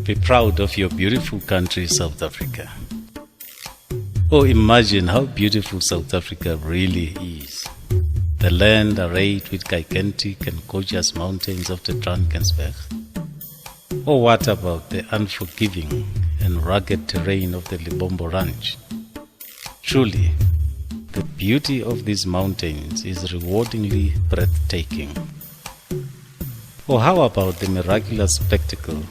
Be proud of your beautiful country, South Africa. Oh, imagine how beautiful South Africa really is. The land arrayed with gigantic and gorgeous mountains of the Drakensberg. Or what about the unforgiving and rugged terrain of the Libombo Ranch? Truly, the beauty of these mountains is rewardingly breathtaking. Or how about the miraculous spectacle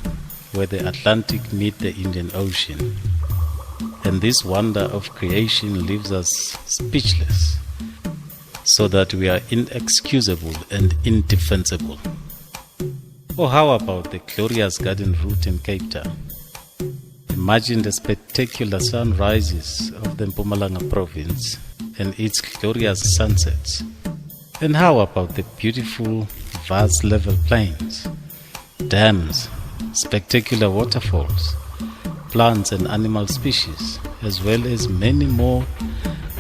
where the Atlantic meets the Indian Ocean, and this wonder of creation leaves us speechless, so that we are inexcusable and indefensible. Or how about the glorious garden route in Cape Town? Imagine the spectacular sunrises of the Mpumalanga province and its glorious sunsets. And how about the beautiful, vast level plains, dams, spectacular waterfalls, plants and animal species, as well as many more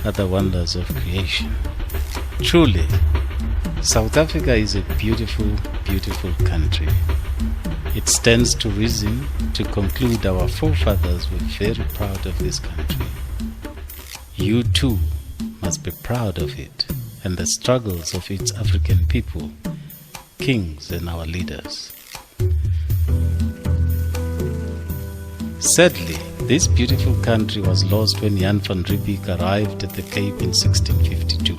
other wonders of creation. Truly, South Africa is a beautiful, beautiful country. It stands to reason to conclude our forefathers were very proud of this country. You too must be proud of it and the struggles of its African people, kings and our leaders. Sadly, this beautiful country was lost when Jan van Riebeeck arrived at the Cape in 1652.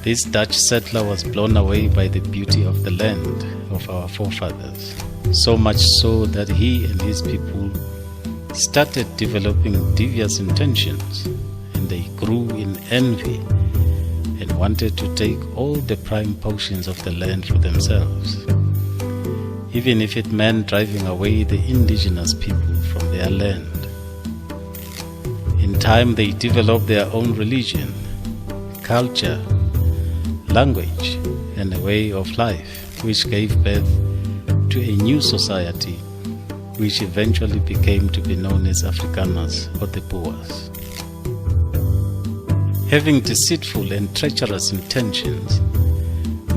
This Dutch settler was blown away by the beauty of the land of our forefathers, so much so that he and his people started developing devious intentions, and they grew in envy and wanted to take all the prime portions of the land for themselves, even if it meant driving away the indigenous people from their land. In time, they developed their own religion, culture, language, and a way of life, which gave birth to a new society, which eventually became to be known as Afrikaners or the Boers. Having deceitful and treacherous intentions,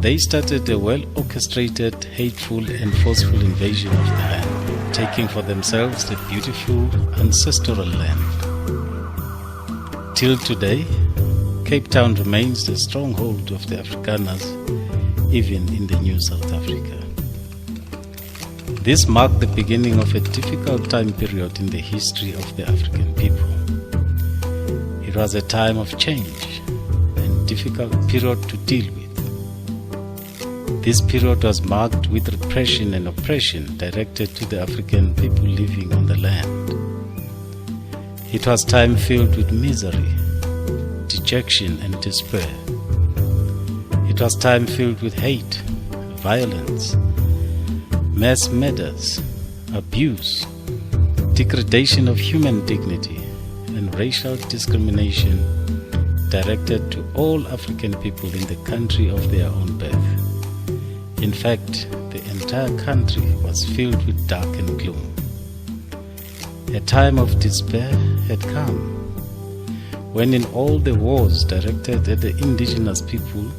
they started a well-orchestrated, hateful and forceful invasion of the land, taking for themselves the beautiful ancestral land. Till today, Cape Town remains the stronghold of the Afrikaners, even in the new South Africa. This marked the beginning of a difficult time period in the history of the African people. It was a time of change and difficult period to deal with. This period was marked with repression and oppression directed to the African people living on the land. It was time filled with misery, dejection and despair. It was time filled with hate, violence, mass murders, abuse, degradation of human dignity, and racial discrimination directed to all African people in the country of their own birth. In fact, the entire country was filled with dark and gloom. A time of despair had come, when in all the wars directed at the indigenous people,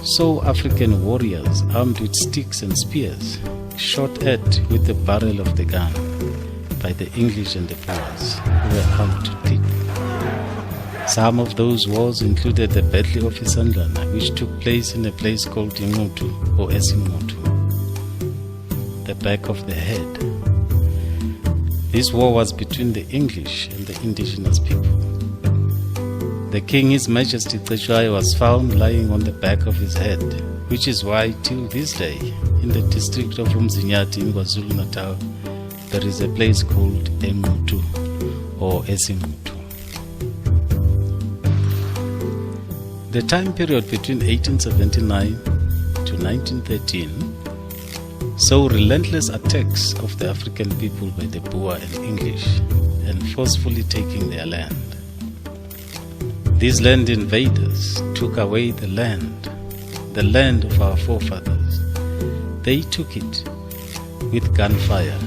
so African warriors armed with sticks and spears shot at with the barrel of the gun by the English and the Boers who were armed to teeth. Some of those wars included the Battle of Isandlwana, which took place in a place called Ingutu or Esimutu, the back of the head. This war was between the English and the indigenous people. The king, His Majesty Cetshwayo, was found lying on the back of his head, which is why till this day, in the district of Umzinyati in KwaZulu-Natal, there is a place called Emutu or Esimutu. The time period between 1879 to 1913 saw relentless attacks of the African people by the Boer and English, and forcefully taking their land. These land invaders took away the land of our forefathers. They took it with gunfire,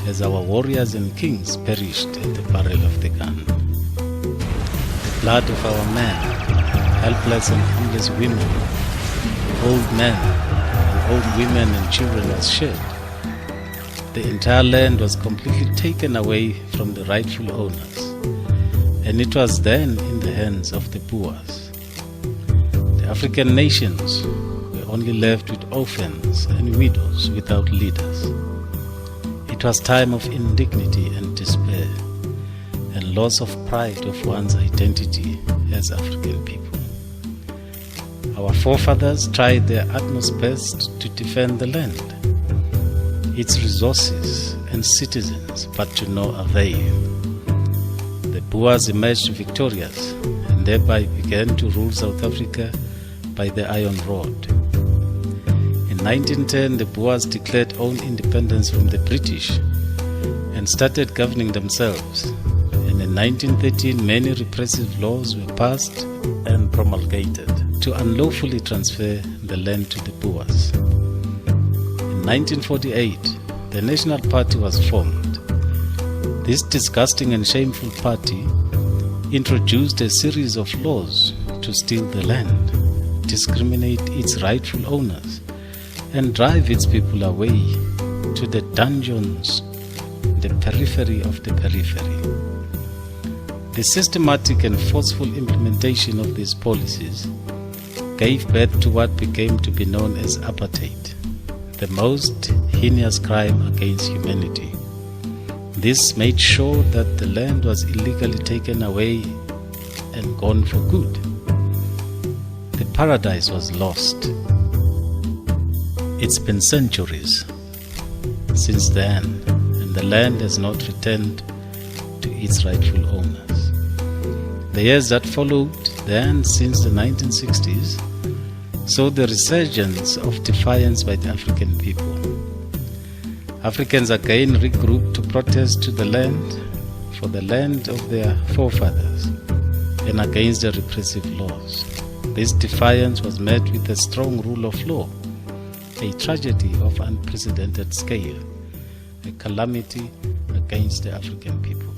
as our warriors and kings perished at the barrel of the gun. The blood of our men, helpless and homeless women, old men, and old women and children was shed. the entire land was completely taken away from the rightful owners, and it was then in the hands of the Boers. The African nations were only left with orphans and widows without leaders. It was time of indignity and despair, and loss of pride of one's identity as African people. Our forefathers tried their utmost best to defend the land, its resources and citizens, but to no avail. The Boers emerged victorious and thereby began to rule South Africa by the iron rod. In 1910, the Boers declared own independence from the British and started governing themselves. And in 1913, many repressive laws were passed and promulgated to unlawfully transfer the land to the Boers. In 1948, the National Party was formed. This disgusting and shameful party introduced a series of laws to steal the land, discriminate its rightful owners, and drive its people away to the dungeons, the periphery of the periphery. The systematic and forceful implementation of these policies gave birth to what became to be known as apartheid, the most heinous crime against humanity. This made sure that the land was illegally taken away and gone for good. The paradise was lost. It's been centuries since then, and the land has not returned to its rightful owners. The years that followed then, since the 1960s, saw the resurgence of defiance by the African people. Africans again regrouped to protest to the land, for the land of their forefathers, and against the repressive laws. This defiance was met with a strong rule of law, a tragedy of unprecedented scale, a calamity against the African people.